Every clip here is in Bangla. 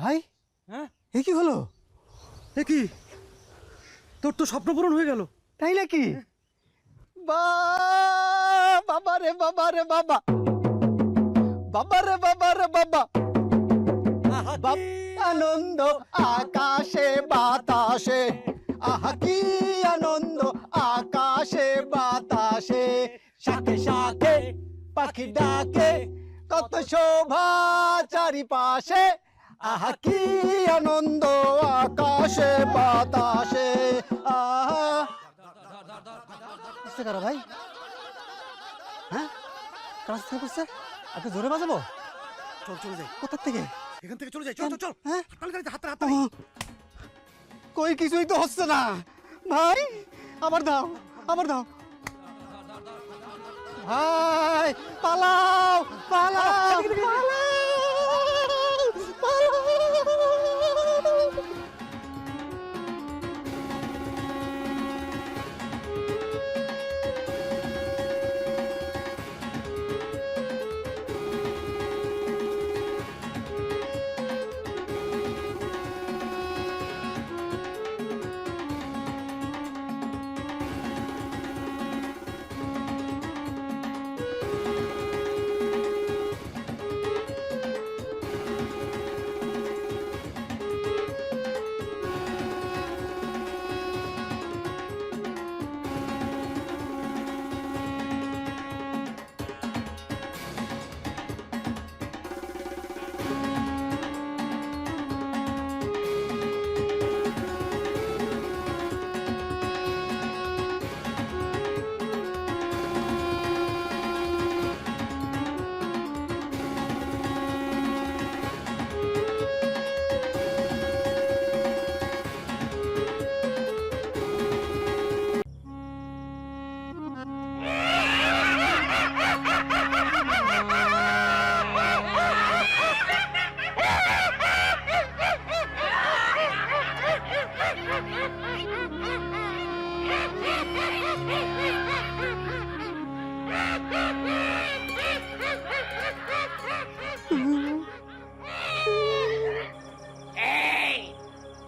ভাই হ্যাঁ এ কি হলো? এ কি তোর তো স্বপ্ন পূরণ হয়ে গেল। তাই নাকি? বাবা রে বাবা রে বাবা, বাবা রে বাবা রে বাবা, আনন্দ আকাশে বাতাসে, আহা কি আনন্দ আকাশে বাতাসে, শাখে শাখে পাখি ডাকে, কত শোভা চারিপাশে, আহা কি আনন্দ আকাশে বাতাসে। আহা কারা ভাই? হ্যাঁ কাজ করছে, একটু জোরে বাজাবো? চল চলে যাই, কোথার থেকে? এখান থেকে চলে যাই, চল চল চল। হ্যাঁ হাততালি কই কিছুই তো হচ্ছে না ভাই, আবার দাও আবার দাও ভাই, পালাও পালাও পালাও পালাও।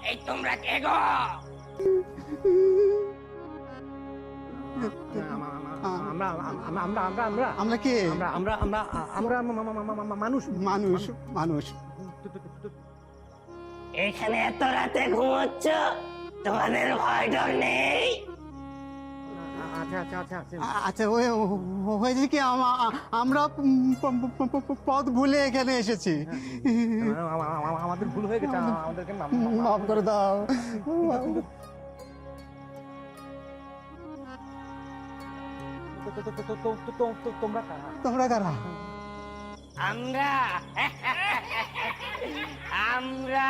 এই তোমরা কে গো? আমরা আমরা আমরা আমরা আমরা আমরা কে? আমরা আমরা আমরা আমরা মানুষ মানুষ মানুষ। এখানে এত রাতে ঘুমোচ্ছ, তোমাদের ভয় ডর নেই? আচ্ছা আচ্ছা আচ্ছা আচ্ছা আচ্ছা হয়েছে কি, আমরা পথ ভুলে এখানে এসেছি, আমাদের ভুল হয়ে গেছে, আমাদেরকে মাফ করে দাও। তোমরা কারা? তোমরা কারা? আমরা আমরা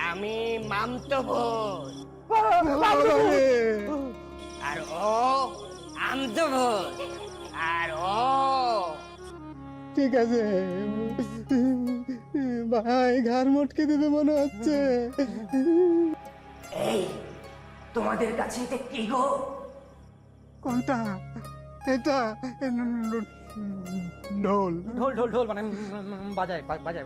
আমি মামতো ভূত, আর ও আমতো ভূত, আর ও ঠিক আছে ভাই, ঘাড় মটকে দেবে মনে হচ্ছে। এই তোমাদের কাছে এটা কি গো? কোনটা? এটা ঢোল। ঢোল ঢোল ঢোল মানে বাজায় বাজায়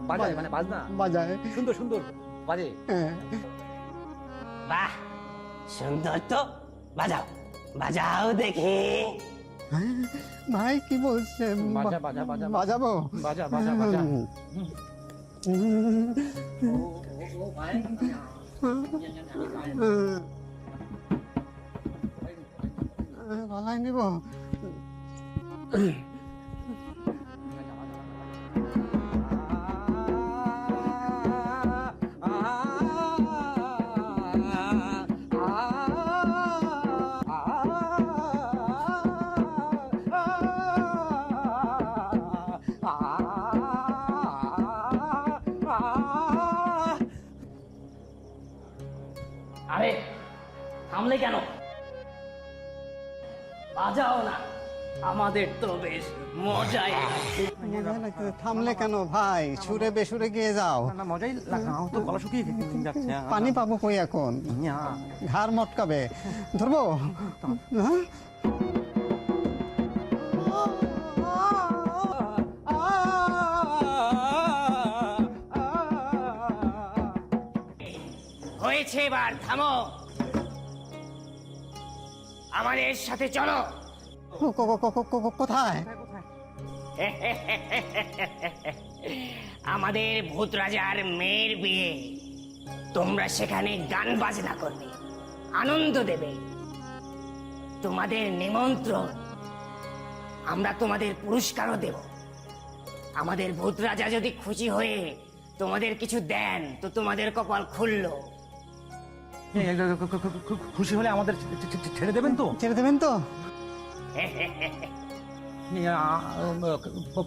বাজায় মানে বাজনা বাজায়, সুন্দর সুন্দর বাজে। হ্যাঁ। বাহ সুন্দর তো, বাজাও বাজাও দেখি। ভাই কি বলছে? বাজা বাজা বাজা বাজাবো? বাজা বাজা বাজা। গলায় নিব? আরে থামলে কেন? বাজাও না, আমাদের তো বেশ মজাই লাগছে। থামলে কেন ভাই? সুরে বেসুরে গিয়ে যাও, না মজাই লাগে, আমার তো গলা শুকিয়ে যাচ্ছে। পানি পাবো কই এখন? ঘাড় মটকাবে, ধরবো? হ্যাঁ? হয়েছে, এবার থামো। আমাদের সাথে চলো। কোথায়? আমাদের ভূত রাজার মেয়ের বিয়ে। তোমরা সেখানে গান বাজনা করবে, আনন্দ দেবে। তোমাদের নিমন্ত্রণ, আমরা তোমাদের পুরস্কারও দেব। আমাদের ভূত রাজা যদি খুশি হয়ে তোমাদের কিছু দেন তো তোমাদের কপাল খুললো। খুশি হলে আমাদের ছেড়ে দেবেন তো? ছেড়ে দেবেন তো?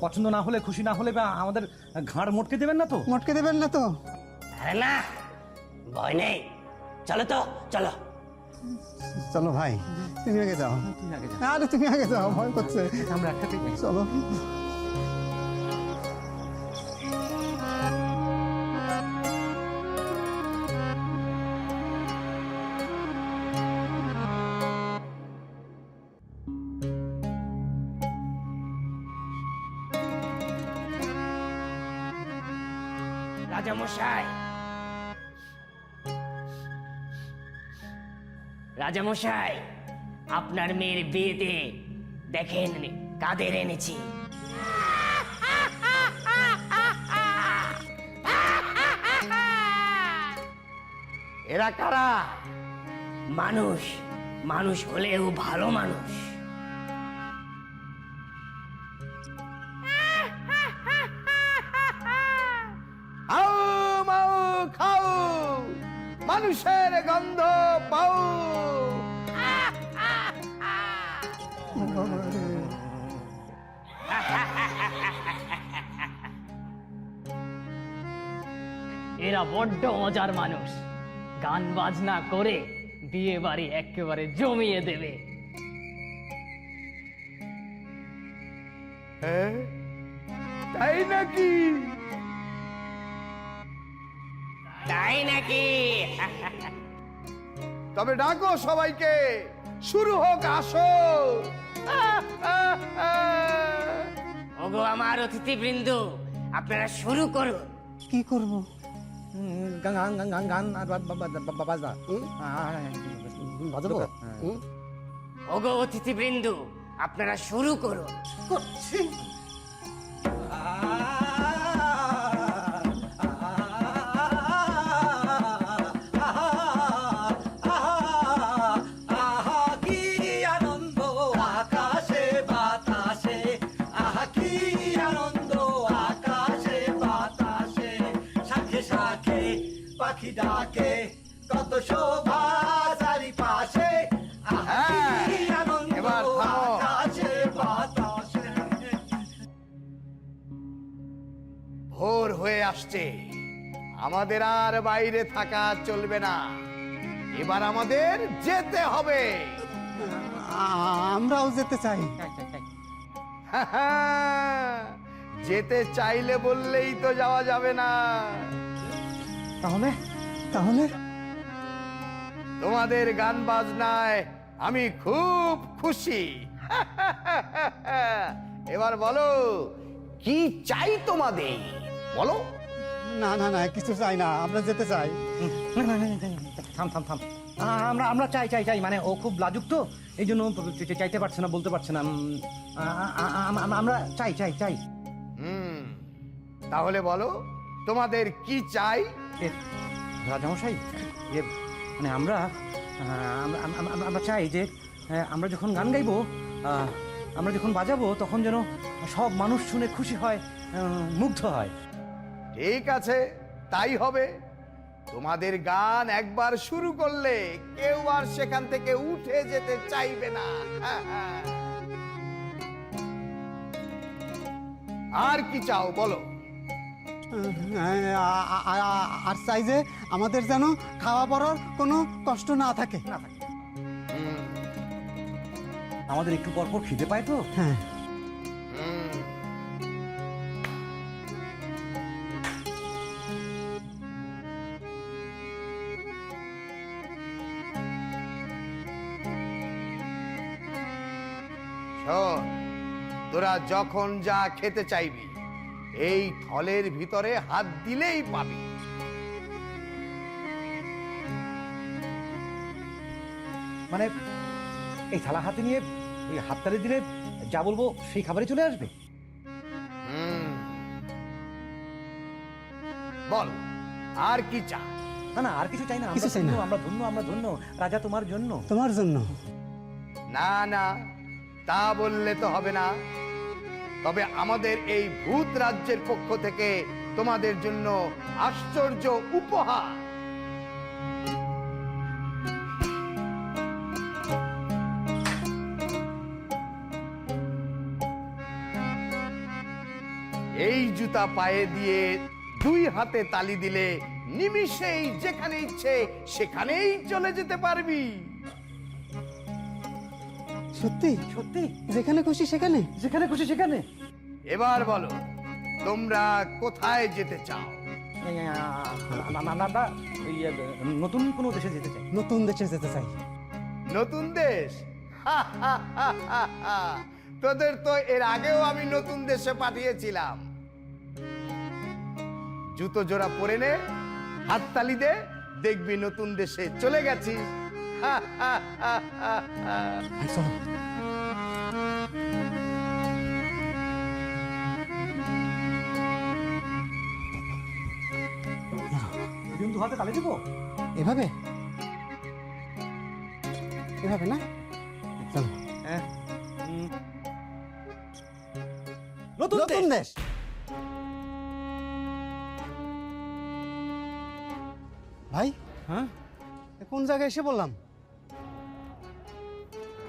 পছন্দ না হলে, খুশি না হলে বা আমাদের ঘাড় মোটকে দেবেন না তো? মটকে দেবেন না তো? আরে না, ভয় নেই, চলো তো, চলো। চলো ভাই, তুমি আগে যাও। তুমি আগে যাও। আরে তুমি আগে যাও, ভয় করছে। আমরা একসাথেই যাই। চলো। রাজামশাই, রাজামশাই, আপনার মেয়ের বিয়েতে দেখেন কাদের এনেছি। এরা কারা? মানুষ, মানুষ হলেও ভালো মানুষ। আও মাও খাও, মানুষের গন্ধ পাও। এরা বড্ড মজার মানুষ, গান বাজনা করে বিয়ে বাড়ি একেবারে জমিয়ে দেবে। হ্যাঁ, তাই নাকি? তাই নাকি? তবে ডাকো সবাইকে, শুরু হোক আসর। ওগো আমার অতিথিবৃন্দ, আপনারা শুরু করুন। কি করব? গান গান গান গান আর বাজনা। বাজাবো? ওগো অতিথিবৃন্দ, আপনারা শুরু করুন। করছি। পাখি ডাকে কত শোভা চারিপাশে, হ্যাঁ, এবার থামো। আকাশে বাতাসে। ভোর হয়ে আসছে, আমাদের আর বাইরে থাকা চলবে না। এবার আমাদের যেতে হবে। আমরাও যেতে চাই। যেতে চাইলে বললেই তো যাওয়া যাবে না। তাহলে? তাহলে তোমাদের গান বাজনায় আমি খুব খুশি। এবার বলো, কি চাই তোমাদের? বলো। না না না, কিছু চাই না, আমরা যেতে চাই। থাম থাম থাম। আমরা আমরা চাই চাই চাই মানে ও খুব লাজুক তো, এই জন্য চাইতে পারছে না, বলতে পারছে না। আমরা চাই চাই চাই। তাহলে বলো, তোমাদের কি চাই? রাজামশাই, মানে আমরা আমরা চাই যে আমরা যখন গান গাইবো, আমরা যখন বাজাবো, তখন যেন সব মানুষ শুনে খুশি হয়, মুগ্ধ হয়। ঠিক আছে, তাই হবে। তোমাদের গান একবার শুরু করলে কেউ আর সেখান থেকে উঠে যেতে চাইবে না। আর কি চাও বলো? আর চাই যে আমাদের যেন খাওয়া পড়ার কোনো কষ্ট না থাকে। আমাদের একটু পর পর খিদে পায় তো। হ্যাঁ। শোন, তোরা যখন যা খেতে চাইবি এই থলের ভিতরে হাত দিলেই পাবি। মানে এই থালা হাতে নিয়ে ওই হাততালি দিলে যা বলবো সেই খাবারই চলে আসবে? বল আর কি চা? না না, আর কিছু চাই না। কিছু চাই না। আমরা ধন্য, আমরা ধন্য রাজা, তোমার জন্য। তোমার জন্য। না না, তা বললে তো হবে না। তবে আমাদের এই ভূত রাজ্যের পক্ষ থেকে তোমাদের জন্য আশ্চর্য উপহার। এই জুতা পায়ে দিয়ে 2 হাতে তালি দিলে নিমিষেই যেখানে ইচ্ছে সেখানেই চলে যেতে পারবি। সত্যি? সত্যি? যেখানে খুশি সেখানে? যেখানে খুশি সেখানে। এবার বলো তোমরা কোথায় যেতে চাও? আমরা ওই নতুন কোনো দেশে যেতে চাই। নতুন দেশে যেতে চাই। নতুন দেশ? তোদের তো এর আগেও আমি নতুন দেশে পাঠিয়েছিলাম। জুতো জোড়া পরে নে, হাততালি দে, দেখবি নতুন দেশে চলে গেছিস। চলো। কিন্তু হাতে তালি দিব এভাবে? এভাবে না? চলো। হ্যাঁ। নতুন দেশ। ভাই, হ্যাঁ, কোন জায়গায় এসে বললাম?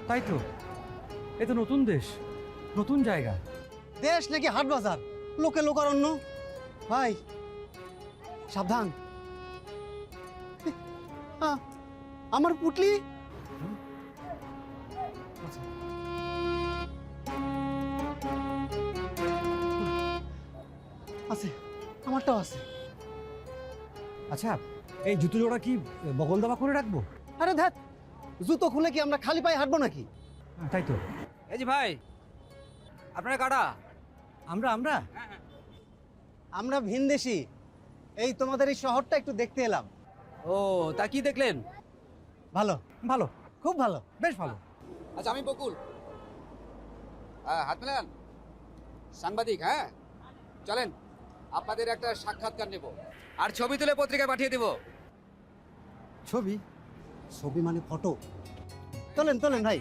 তাই তো, এ তো নতুন দেশ, নতুন জায়গা। দেশ নাকি হাট বাজার, লোকে লোকারণ্য? ভাই সাবধান। আমার পুটলি। আছে, আমারটাও আছে। আচ্ছা, এই জুতো জোড়া কি বগল দাবা করে রাখবো? আরে ধ্যাত, জুতো খুলে কি আমরা খালি পায়ে হাঁটবো নাকি? তাই তো। এই যে ভাই, আপনারা কারা? আমরা আমরা আমরা ভিনদেশী। এই তোমাদের এই শহরটা একটু দেখতে এলাম। ও, তা কি দেখলেন? ভালো, ভালো, খুব ভালো। বেশ ভালো। আচ্ছা, আমি বকুল। হ্যাঁ, হাত মেলান। সাংবাদিক, হ্যাঁ চলেন, আপনাদের একটা সাক্ষাৎকার নেব আর ছবি তুলে পত্রিকায় পাঠিয়ে দেব। ছবি? ছবি মানে ফটো? চলেন চলেন ভাই।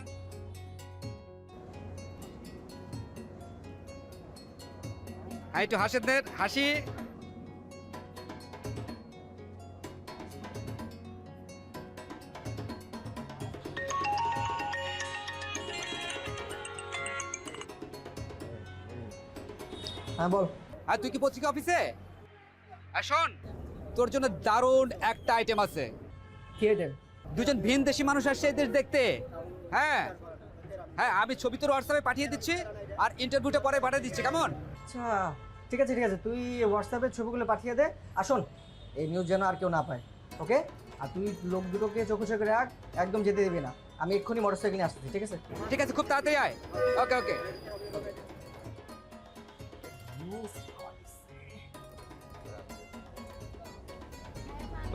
হ্যাঁ, একটু হাসেন দেন, হাসি। হ্যাঁ বল। আর তুই কি পত্রিকা অফিসে? আর শোন, তোর জন্য দারুণ একটা আইটেম আছে। কে দেন? দুজন ভিনদেশী মানুষ আসছে এই দেশ দেখতে। হ্যাঁ হ্যাঁ, আমি ছবি তোর হোয়াটসঅ্যাপে পাঠিয়ে দিচ্ছি আর ইন্টারভিউটা পরে পাঠিয়ে দিচ্ছি, কেমন? আচ্ছা ঠিক আছে ঠিক আছে, তুই হোয়াটসঅ্যাপে ছবিগুলো পাঠিয়ে দে। আসুন, এই নিউজ যেন আর কেউ না পায়, ওকে? আর তুই লোক দুটোকে চোখে চোখে রাখ, একদম যেতে দিবি না। আমি এক্ষুনি মোটরসাইকেল নিয়ে আসতেছি, ঠিক আছে? ঠিক আছে, খুব তাড়াতাড়ি আয়। ওকে ওকে।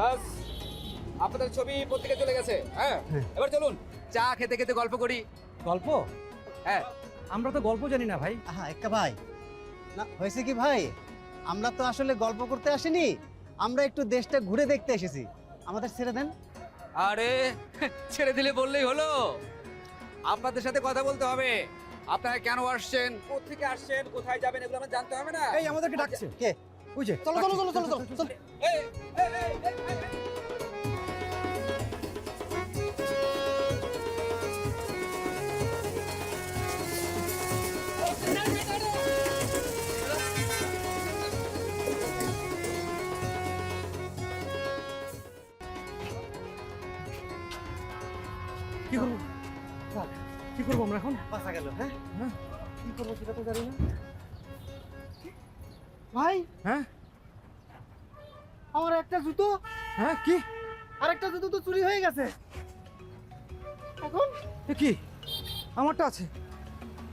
বাস, আপনাদের ছবি পত্রিকায় চলে গেছে। হ্যাঁ, এবার চলুন চা খেতে খেতে গল্প করি। গল্প? হ্যাঁ, আমরা তো গল্প জানি না ভাই। হ্যাঁ এক্কা ভাই, না হয়েছে কি ভাই, আমরা তো আসলে গল্প করতে আসিনি, আমরা একটু দেশটা ঘুরে দেখতে এসেছি। আমাদের ছেড়ে দেন। আরে ছেড়ে দিলে বললেই হলো। আপনাদের সাথে কথা বলতে হবে। আপনারা কেন আসছেন, কোথেকে আসছেন, কোথায় যাবেন, এগুলো আমরা জানতে হবে না? এই আমাদেরকে ডাকছে। কে? ওই যে, চলো চলো চলো চলো চলো চলো। এই, এই, এই, এই, এই, এই। কি করবো? কি করবো আমরা এখন? বাঁচা গেল। হ্যাঁ হ্যাঁ, কি করবো সেটা তো জানি না ভাই। হ্যাঁ আমার একটা জুতো হ্যাঁ, কি? আর একটা জুতো তো চুরি হয়ে গেছে। এখন এ কি? আমারটা আছে,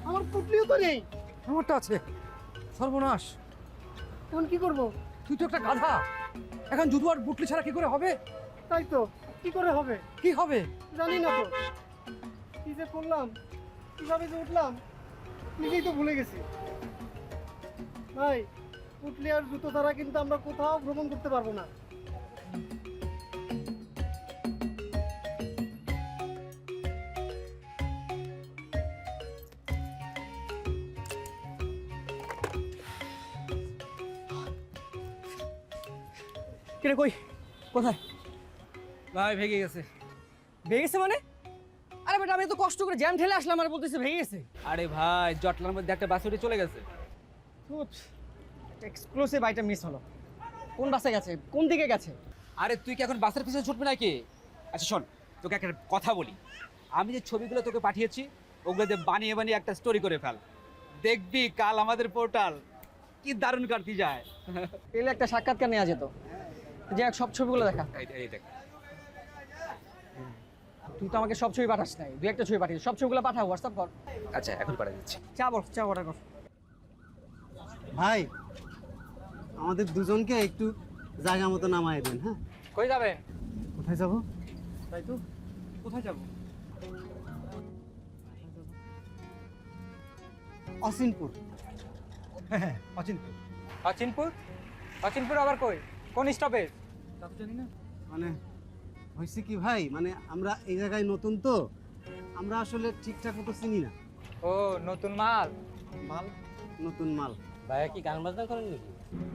আমার পুটলিও তো নেই। আমারটা আছে। সর্বনাশ! এখন কি করব? তুই তো একটা গাধা। এখন জুতো আর বুটলি ছাড়া কি করে হবে? তাই তো, কি করে হবে? কি হবে? জানি না তো। কি যে করলাম, কিভাবে যে উঠলাম নিজেই তো ভুলে গেছি। ভাই, উঠলে আর জুতো ছাড়া কিন্তু আমরা কোথাও ভ্রমণ করতে পারবো না। কিরে কই, কোথায়? ভাই ভেঙে গেছে। ভেঙে গেছে মানে? আরে বেটা, আমি তো কষ্ট করে জ্যাম ঠেলে আসলাম আর বলতেছে ভেঙে গেছে। আরে ভাই জটলার মধ্যে একটা বাস উঠে চলে গেছে। এক্সক্লুসিভ আইটেম মিস হলো। কোন বাসে গেছে, কোন দিকে গেছে? আরে তুই কি এখন বাসের পিছনে ছুটবি নাকি? আচ্ছা শোন, তোকে একটা কথা বলি। আমি যে ছবিগুলো তোকে পাঠিয়েছি ওগুলোতে বানিয়ে বানিয়ে একটা স্টোরি করে ফেল, দেখবি কাল আমাদের পোর্টাল কি দারুণ কাটতে যায়। পেলে একটা সাক্ষাৎকার নেওয়া যেত। যে এক সব ছবিগুলো দেখা। এই দেখ। তুই তো আমাকে সব ছবি পাঠাস নাই, দুই একটা ছবি পাঠিয়ে সব ছবিগুলো পাঠা, হোয়াটসঅ্যাপ কর। আচ্ছা এখন পাঠিয়ে দিচ্ছি। চা বল, চা অর্ডার কর। ভাই, আমাদের দুজনকে একটু জায়গা মতো নামায় দেন। হ্যাঁ, কই যাবে? কোথায় যাবো? তাই তো, কোথায় যাব? অসিনপুর। হ্যাঁ, অচিন্ত। অচিনপুর? অচিনপুর আবার কই, কোন স্টপেজ? তা তো জানি না। মানে হয়েছে কি ভাই, মানে আমরা এই জায়গায় নতুন তো, আমরা আসলে ঠিকঠাক মতো চিনি না। ও নতুন মাল। মাল, নতুন মাল। ভাইয়া কি গান বাজনা করেন নাকি?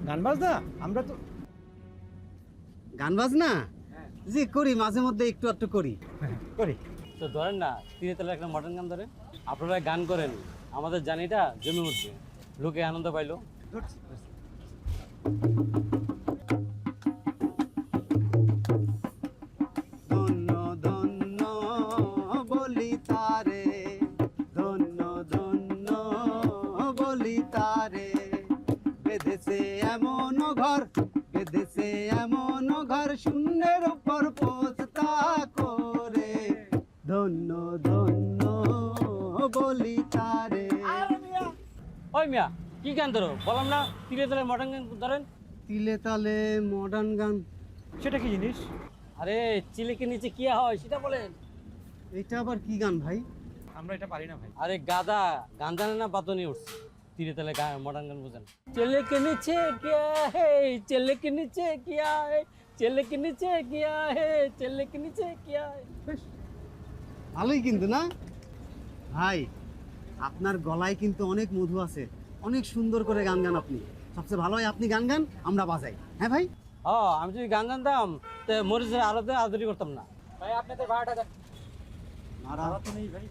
গান বাজনা আমরা তো গান বাজনা জি করি, মাঝে মধ্যে একটু একটু করি। করি। তো ধরেন না, তিনে তালে একটা মডার্ন গান ধরেন, আপনারা গান করেন, আমাদের জানিটা জমে উঠবে, লোকে আনন্দ পাইলো। ধন্য ধন্য বলি তারে, ধন্য ধন্য বলি তারে, বেঁধেছে এমন ঘর, বেঁধেছে এমন ঘর, শূন্যের উপর পোস্তা করে, ধন্য ধন্য বলি তারে। ওই মিয়া, কি গান ধরো বললাম না, তিনে তালে মডার্ন গান ধরেন। তিলে তালে মডার্ন গান, সেটা কি জিনিস? আরে চিলেকে নিচে কি হয় সেটা বলেন। এটা আবার কি গান ভাই? আমরা এটা পারি না ভাই। আরে গাদা, গান জানে না বাতনি উঠছে, তিনে তালে মডার্ন গান বুঝেন। চেলেকে নিচে কিয়া হে, চেলেকে নিচে কিয়া হে, চেলেকে নিচে কিয়া হে, চেলেকে নিচে কিয়া হে। ভালোই কিন্তু না ভাই, আপনার গলায় কিন্তু অনেক মধু আছে, অনেক সুন্দর করে গান গান আপনি। সবচেয়ে ভালো হয় আপনি গান গান, আমরা বাজাই। হ্যাঁ ভাই? ও, আমি যদি গান জানতাম তো মরিচের আলোতে আদরি করতাম না। ভাই আপনাদের ভাড়াটা দেন। ভাড়া তো নেই ভাই।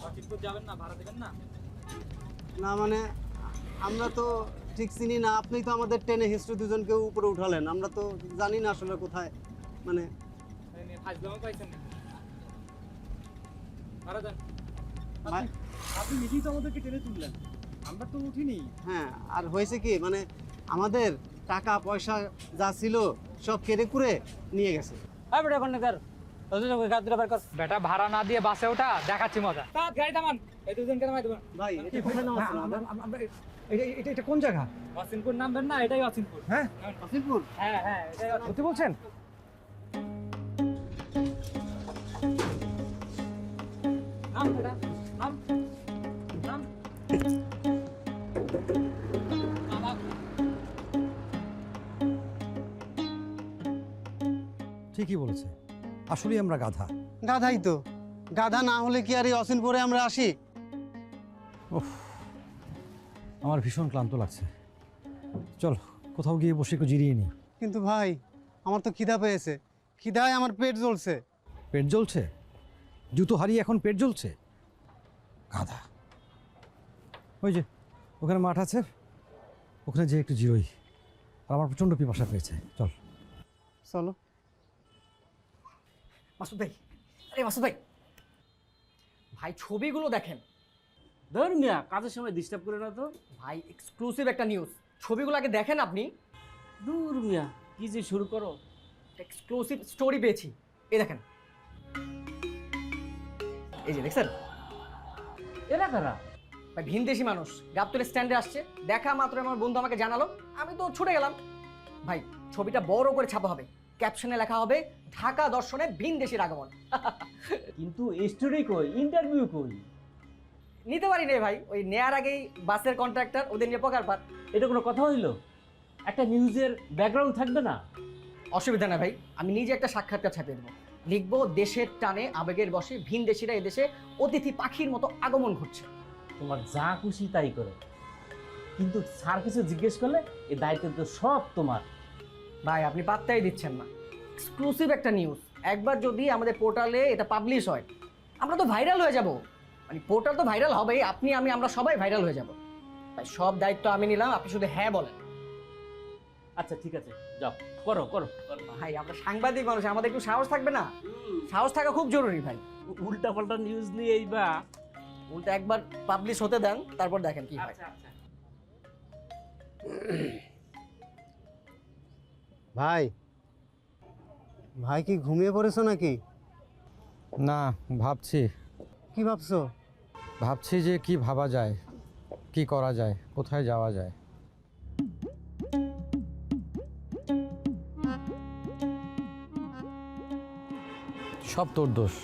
অচিনপুর যাবেন না, ভাড়া দেবেন না? না মানে আমরা তো ঠিক চিনি না, আপনি তো আমাদের টেনে হিস্ট্রি দুজনকে উপরে উঠালেন, আমরা তো জানি না আসলে কোথায়, মানে ফাজলামো পাইছেন নাকি? ভাড়া দেন। মা- আপনি নিজেই তো আমাদেরকে টেনে তুললেন, আমরা তো উঠিনি। হ্যাঁ, আর হয়েছে কি মানে আমাদের টাকা পয়সা যা ছিল সব কেড়ে কুড়ে নিয়ে গেছে। হ্যাঁ বেটা কন্ডাক্টর, গাছ দুটো বের কর। বেটা ভাড়া না দিয়ে বাসে ওঠা, দেখাচ্ছি মজা। গাড়ি থামান, এই দুজনকে নামাই দেবেন। ভাই এটা কোথায় নাম আছে আমাদের? এটা কোন জায়গা? অচিনপুর নামবেন না, এটাই অচিনপুর। হ্যাঁ, অসিনপুর? হ্যাঁ হ্যাঁ, এটাই অচিনপুর। সত্যি বলছেন? নাম বেটা, নাম নাম। ঠিকই বলেছে, আসলেই আমরা গাধা। গাধাই তো, গাধা না হলে কি আর এই অসিনপুরে আমরা আসি? ওহ, আমার ভীষণ ক্লান্ত লাগছে, চল কোথাও গিয়ে বসে একটু জিরিয়ে নিই। কিন্তু ভাই আমার তো খিদা পেয়েছে, খিদায় আমার পেট জ্বলছে। পেট জ্বলছে? জুতো হারিয়ে এখন পেট জ্বলছে? গাধা। ওই যে ওখানে মাঠ আছে, ওখানে যেয়ে একটু জিরোই, আর আমার প্রচণ্ড পিপাসা পেয়েছে, চল। চলো। মাসুদ ভাই, আরে মাসুদ ভাই, ভাই ছবিগুলো দেখেন। ধর মিয়া, কাজের সময় ডিস্টার্ব করে না তো। ভাই এক্সক্লুসিভ একটা নিউজ, ছবিগুলো আগে দেখেন আপনি। দূর মিয়া, কি যে শুরু করো। এক্সক্লুসিভ স্টোরি পেয়েছি, এই দেখেন, এই যে দেখছেন। এরা কারা? ভাই ভিনদেশি মানুষ, গাবতলী স্ট্যান্ডে আসছে, দেখা মাত্র আমার বন্ধু আমাকে জানালো, আমি তো ছুটে গেলাম। ভাই ছবিটা বড় করে ছাপা হবে, ক্যাপশনে লেখা হবে ঢাকা দর্শনে ভিনদেশীর আগমন। কিন্তু স্টোরি কই, ইন্টারভিউ কই? নিতে পারি রে ভাই, ওই নেয়ার আগেই বাসের কন্ট্রাক্টর ওদের নিয়ে পকার পার। এটা কোনো কথা হইলো? একটা নিউজের ব্যাকগ্রাউন্ড থাকবে না? অসুবিধা না ভাই, আমি নিজে একটা সাক্ষাৎকার ছাপিয়ে দেবো, লিখবো দেশের টানে আবেগের বশে ভিনদেশীরা এদেশে অতিথি পাখির মতো আগমন ঘটছে। তোমার যা খুশি তাই করো, কিন্তু স্যার কিছু জিজ্ঞেস করলে এই দায়িত্ব তো সব তোমার। ভাই আপনি পাত্তাই দিচ্ছেন না, এক্সক্লুসিভ একটা নিউজ। একবার যদি আমাদের পোর্টালে এটা পাবলিশ হয়, আমরা তো ভাইরাল হয়ে যাব। মানে পোর্টাল তো ভাইরাল হবেই, আপনি আমি আমরা সবাই ভাইরাল হয়ে যাব। তাই সব দায়িত্ব আমি নিলাম, আপনি শুধু হ্যাঁ বলেন। আচ্ছা ঠিক আছে, যাও করো করো। ভাই আমরা সাংবাদিক মানুষ, আমাদের একটু সাহস থাকবে না? সাহস থাকা খুব জরুরি ভাই। উল্টা পাল্টা নিউজ নিয়ে এইবা। উল্টা একবার পাবলিশ হতে দেন, তারপর দেখেন কি হয়। ভাই, ভাই কি ঘুমিয়ে পড়েছো নাকি? না, ভাবছি কি ভাবছো? ভাবছি যে কি ভাবা যায়, কি করা যায়, কোথায় যাওয়া যায়। সব তোর দোষ।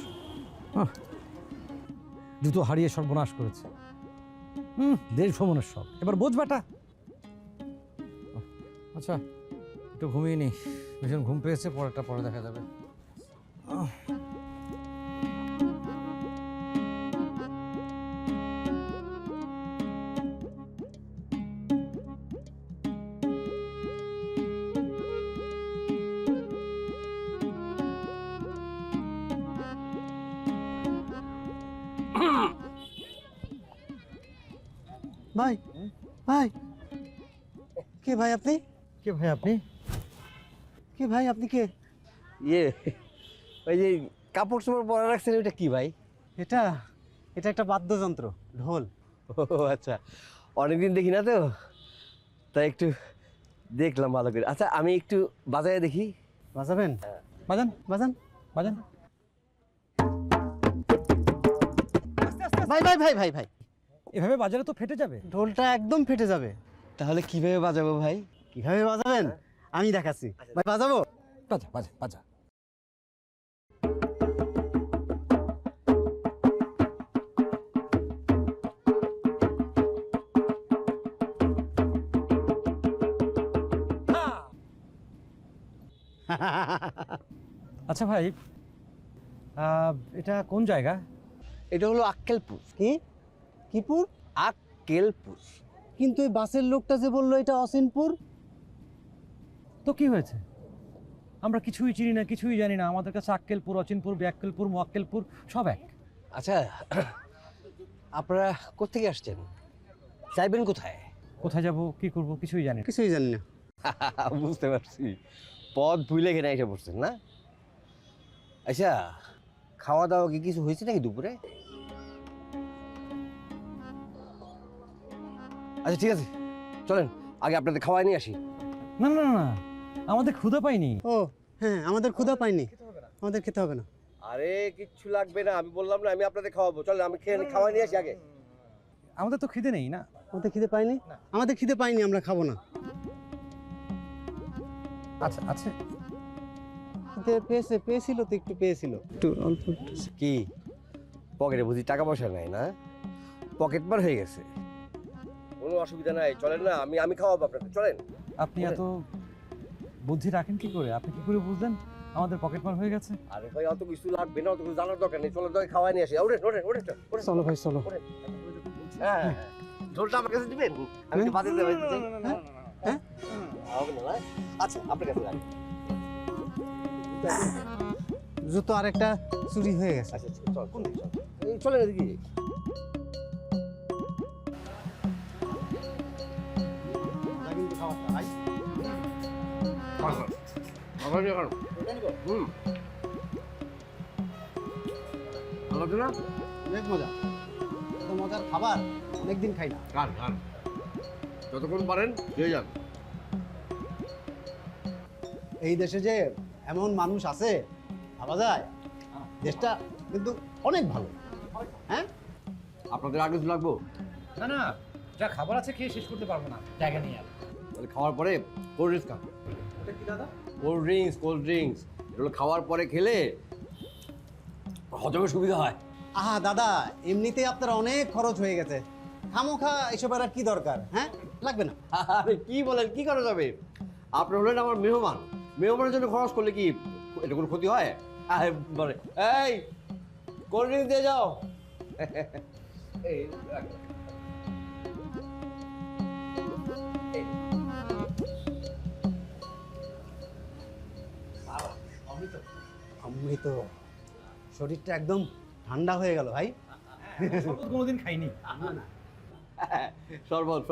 জুতো হারিয়ে সর্বনাশ করেছে। দেশ ভ্রমণের সব, এবার বোঝ বেটা। আচ্ছা একটু ঘুমিয়ে নি, ভীষণ ঘুম পেয়েছে, পরেরটা পরে দেখা যাবে। ভাই, ভাই, কে ভাই আপনি? কে ভাই আপনি? কে ভাই আপনি কে? ইয়ে, ওই যে কাপড় চোপড় পরা রাখছেন ওইটা কি ভাই? এটা এটা একটা বাদ্যযন্ত্র, ঢোল। ও আচ্ছা, অনেকদিন দেখি না তো, তাই একটু দেখলাম ভালো করে। আচ্ছা আমি একটু বাজারে দেখি। বাজাবেন? বাজান, বাজান, বাজান। ভাই ভাই ভাই ভাই ভাই, এভাবে বাজারে তো ফেটে যাবে। ঢোলটা একদম ফেটে যাবে। তাহলে কিভাবে বাজাবো ভাই? কিভাবে বাজাবেন আমি দেখাচ্ছি। ভাই বাজাবো? বাজা বাজা বাজা। আচ্ছা ভাই, এটা কোন জায়গা? এটা হলো আক্কেলপুর। কি কিপুর? আক্কেলপুর। কিন্তু ওই বাসের লোকটা যে বললো এটা অসিনপুর। তো কি হয়েছে? আমরা কিছুই চিনি না, কিছুই জানি না। আমাদের কাছে আক্কেলপুর, অচিনপুর, ব্যাক্কেলপুর, মোয়াক্কেলপুর সব এক। আচ্ছা আপনারা কোত্থেকে আসছেন, যাইবেন কোথায়? কোথায় যাব, কি করব, কিছুই জানি না। কিছুই জানি না। বুঝতে পারছি, পথ ভুলে এখানে এসে পড়ছেন না? আচ্ছা খাওয়া দাওয়া কি কিছু হয়েছে নাকি দুপুরে? আচ্ছা ঠিক আছে, চলেন আগে আপনাদের খাওয়াই নিয়ে আসি। না না না, আমাদের ক্ষুধা পাইনি। ও হ্যাঁ, আমাদের ক্ষুধা পাইনি, আমাদের খেতে হবে না। আরে কিচ্ছু লাগবে না, আমি বললাম না আমি আপনাদের খাওয়াবো। চলেন আমি খাওয়াই নিয়ে আসি আগে। আমাদের তো খিদে নেই না। আমাদের খিদে পাইনি, আমাদের খিদে পাইনি, আমরা খাবো না। আচ্ছা আচ্ছা, খিদে পেয়েছিল তো, একটু পেয়েছিল, একটু অল্প একটু। কি পকেটে বুঝি টাকা পয়সা নাই না? পকেট মার হয়ে গেছে। কোনো অসুবিধা নাই, চলেন না, আমি খাওয়াবো আপনাদের, চলেন। আপনি এত বুদ্ধি রাখেন কি করে? আপনি কি করে বুঝলেন আমাদের পকেট মার হয়ে গেছে? আরে ভাই অত কিছু লাগবে না, অত কিছু জানার দরকার নেই, চলো দরকার খাওয়াই নিয়ে আসি। ওরে ওরে ওরে ওরে, চলো ভাই চলো। হ্যাঁ ঝোলটা আমার কাছে দিবেন, আমি একটু বাজে দেবো। হ্যাঁ হবে না? আচ্ছা আপনার কাছে রাখি। জুতো আরেকটা চুরি হয়ে গেছে। আচ্ছা চল কোন দিকে, চল চলেন এদিকে। অনেক মজা, এত মজার খাবার অনেকদিন খাই না। যতক্ষণ পারেন খেয়ে যান। এই দেশে যে এমন মানুষ আছে ভাবা যায়, দেশটা কিন্তু অনেক ভালো। হ্যাঁ আপনাদের আগে কিছু লাগবো? না না, যা খাবার আছে খেয়ে শেষ করতে পারবো না, জায়গা নিয়ে। তাহলে খাওয়ার পরে কোল্ড ড্রিঙ্কস খান। কোল্ড ড্রিঙ্কস এগুলো খাওয়ার পরে খেলে হজমের সুবিধা হয়। আহা দাদা, এমনিতেই আপনার অনেক খরচ হয়ে গেছে, খামোখা এসবের আর কি দরকার? হ্যাঁ, লাগবে না। আরে কি বলেন, কি করা যাবে? আপনি হলেন আমার মেহমানের জন্য খরচ করলে কি এটা কোনো ক্ষতি হয়? আরে বলে এই কোল্ড ড্রিঙ্কস দিয়ে যাও। এই রাখ। অমৃত, শরীরটা একদম ঠান্ডা হয়ে গেল ভাই। কোনোদিন খাইনি। শরবত।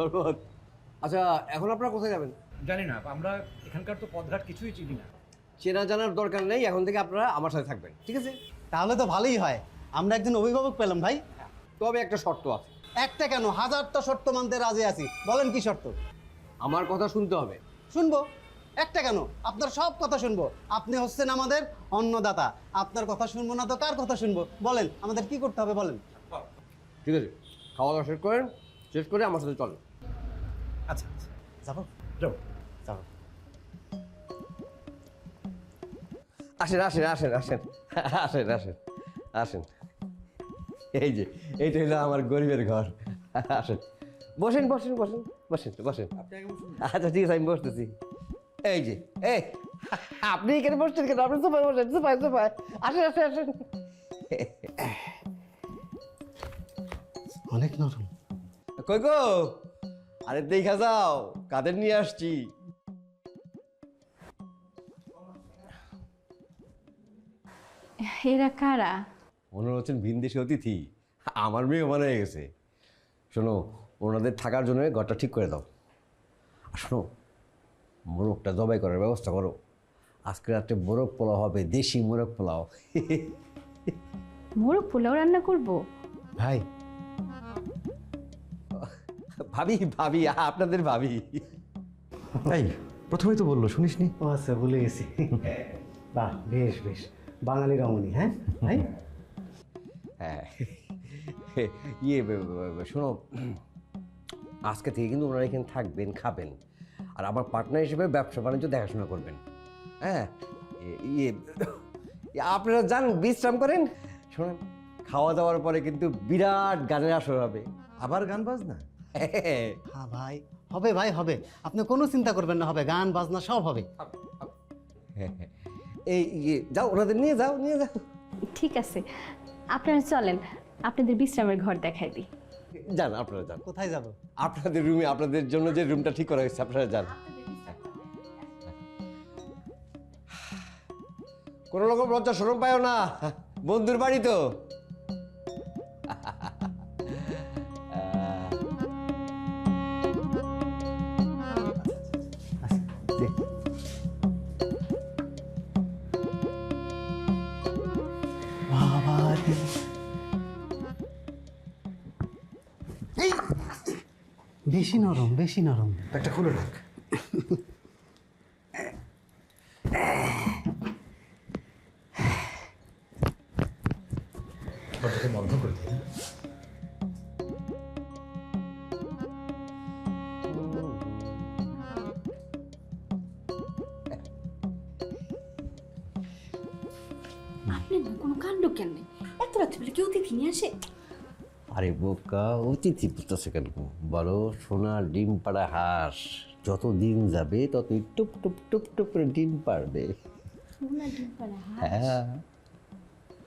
আচ্ছা, এখন আপনারা কোথায় যাবেন? জানি না, আমরা এখানকার তো পথঘাট কিছুই চিনি না। চেনা জানার দরকার নেই, এখন থেকে আপনারা আমার সাথে থাকবেন, ঠিক আছে? তাহলে তো ভালোই হয়, আমরা একজন অভিভাবক পেলাম ভাই। তবে একটা শর্ত আছে। একটা কেন, হাজারটা শর্ত মানতে রাজি আছি। বলেন কি শর্ত? আমার কথা শুনতে হবে। শুনবো। একটা কেন, আপনার সব কথা শুনবো। আপনি হচ্ছেন আমাদের অন্নদাতা, আপনার কথা শুনবো না তো কার কথা শুনবো? বলেন আমাদের কি করতে হবে বলেন। ঠিক আছে, খাওয়া দাওয়া শেষ করে আমার সাথে চলেন। আচ্ছা যাবো যাও। যাবো। আসেন। এই যে এইটা হলো আমার গরিবের ঘর। আসেন, বসেন। আচ্ছা ঠিক আছে, আমি বসতেছি। এই যে আপনি এখানে বসছেন কেন? আপনি সোফায় বসেন, সোফায়। আসেন। অনেক নরম। কই গো, আরে দেখা যাও কাদের নিয়ে আসছি। এরা কারা? ওনারা হচ্ছেন ভিনদেশি অতিথি, আমার মেহমান হয়ে গেছে। শোনো, ওনাদের থাকার জন্য ঘরটা ঠিক করে দাও। আর শোনো, মোরগটা জবাই করার ব্যবস্থা করো। আজকে রাত্রে মোরগ পোলাও হবে, দেশি মোরগ পোলাও। মোরগ পোলাও রান্না করব? ভাই, ভাবি আপনাদের ভাবি। তাই প্রথমেই তো বললো, শুনিসনি? ও আচ্ছা, ভুলে গেছি। বাহ, বেশ বাঙালি রমণী। হ্যাঁ ভাই। হ্যাঁ, শোনো, আজকে থেকে কিন্তু ওনারা এখানে থাকবেন, খাবেন, আর আমার পার্টনার হিসেবে ব্যবসা বাণিজ্য দেখাশোনা করবেন। হ্যাঁ, আপনারা যান, বিশ্রাম করেন। শোনেন, খাওয়া দাওয়ার পরে কিন্তু বিরাট গানের আসর হবে। আবার গান বাজনা? হ্যাঁ ভাই, হবে ভাই, হবে। আপনি কোনো চিন্তা করবেন না, হবে গান বাজনা সব হবে। এই যাও, ওনাদের নিয়ে যাও। ঠিক আছে, আপনারা চলেন, আপনাদের বিশ্রামের ঘর দেখাই দিই। যান, আপনারা যান। কোথায় যাব? আপনাদের রুমে, আপনাদের জন্য যে রুমটা ঠিক করা হয়েছে, আপনারা যান। কোনো রকম লজ্জা শরম পায়ও না, বন্ধুর বাড়ি তো। বেশি নরম। একটা খুলে রাখ। বন্ধ করে দিই। আপনার কোনো কাণ্ড কেন? এত রাত্রিবেলা কেউ অতিথি নিয়ে আসে? আরে বোকা, অতিথি পুষতেছে কেন? বলো, সোনা ডিম পাড়া হাঁস, যত দিন যাবে ততই টুপ টুপ টুপ টুপ করে ডিম পারবে। সোনা ডিম পাড়া হাঁস? হ্যাঁ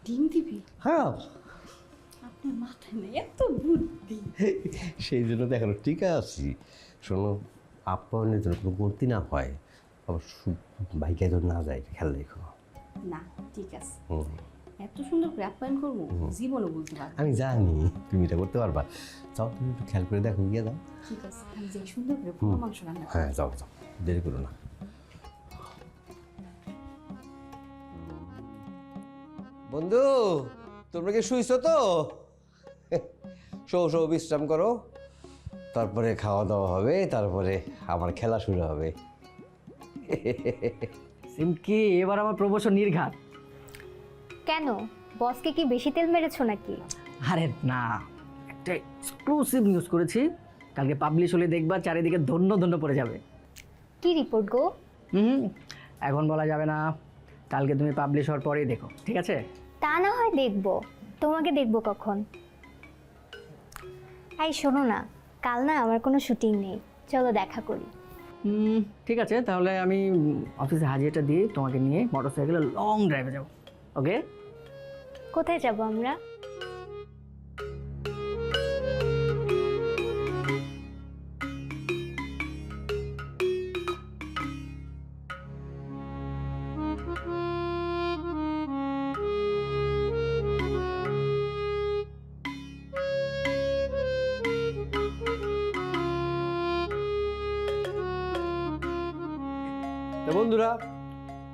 ডিম দিবি? হ্যাঁ, আপনার মাথায় নেই এত বুদ্ধি। সেই জন্য তো এখনো টিকা আছি। শোনো, আপ্যায়নের জন্য কোনো গতি না হয়, আবার বাইকে যেন না যায়, খেয়াল রেখো। না, ঠিক আছে, এত সুন্দর করে আপ্যায়ন করবো, জীবনও বলতে পারবো। আমি জানি তুমি এটা করতে পারবা। যাও, তুমি একটু খেয়াল করে দেখো, গিয়ে দাও। ঠিক আছে, আমি যে সুন্দর করে পোড়া মাংস রান্না করবো। হ্যাঁ, যাও, দেরি করো না। বন্ধু, তোমরা কি শুইছো তো? শো বিশ্রাম করো, তারপরে খাওয়া দাওয়া হবে, তারপরে আমার খেলা শুরু হবে। সিমকি, এবার আমার প্রমোশন নির্ঘাত। কেন, বসকে কি বেশি তেল মেরেছো নাকি? আরে না, একটা এক্সক্লুসিভ নিউজ করেছি, কালকে পাবলিশ হলে দেখবা চারিদিকে ধন্য পড়ে যাবে। কি রিপোর্ট গো? হুম, এখন বলা যাবে না, কালকে তুমি পাবলিশ হওয়ার পরেই দেখো, ঠিক আছে? তা না হয় দেখবো, তোমাকে দেখবো কখন? এই শোনো না, কাল না আমার কোনো শুটিং নেই, চলো দেখা করি। ঠিক আছে, তাহলে আমি অফিসে হাজিরাটা দিয়ে তোমাকে নিয়ে মোটরসাইকেলে লং ড্রাইভে যাবো, ওকে? কোথায় যাব আমরা? তা বন্ধুরা,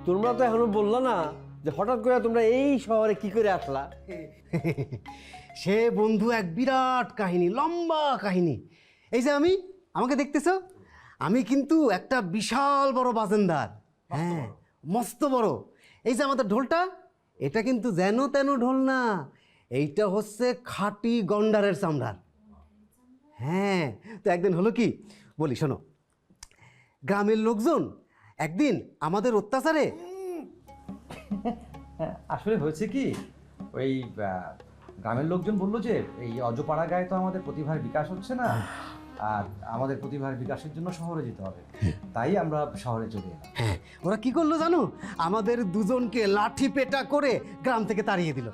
তোমরা তো এখনো বললা না যে হঠাৎ করে তোমরা এই শহরে কি করে আসলা? সে বন্ধু এক বিরাট কাহিনী, লম্বা কাহিনী। এই যে আমাকে দেখতেছো, আমি কিন্তু একটা বিশাল বড় বাজেন্দার। হ্যাঁ, মস্ত বড়। এই যে আমাদের ঢোলটা, এটা কিন্তু যেন তেন ঢোল না, এইটা হচ্ছে খাঁটি গন্ডারের চামড়ার। হ্যাঁ, তো একদিন হলো কি বলি, শোনো। গ্রামের লোকজন একদিন আমাদের অত্যাচারে আসলে হয়েছে কি, ওই গ্রামের লোকজন বললো যে এই অজপাড়া গায়ে তো আমাদের প্রতিভার বিকাশ হচ্ছে না, আর আমাদের প্রতিভার বিকাশের জন্য শহরে যেতে হবে, তাই আমরা শহরে চলে এলাম। ওরা কি করলো জানো, আমাদের দুজনকে লাঠি পেটা করে গ্রাম থেকে তাড়িয়ে দিল।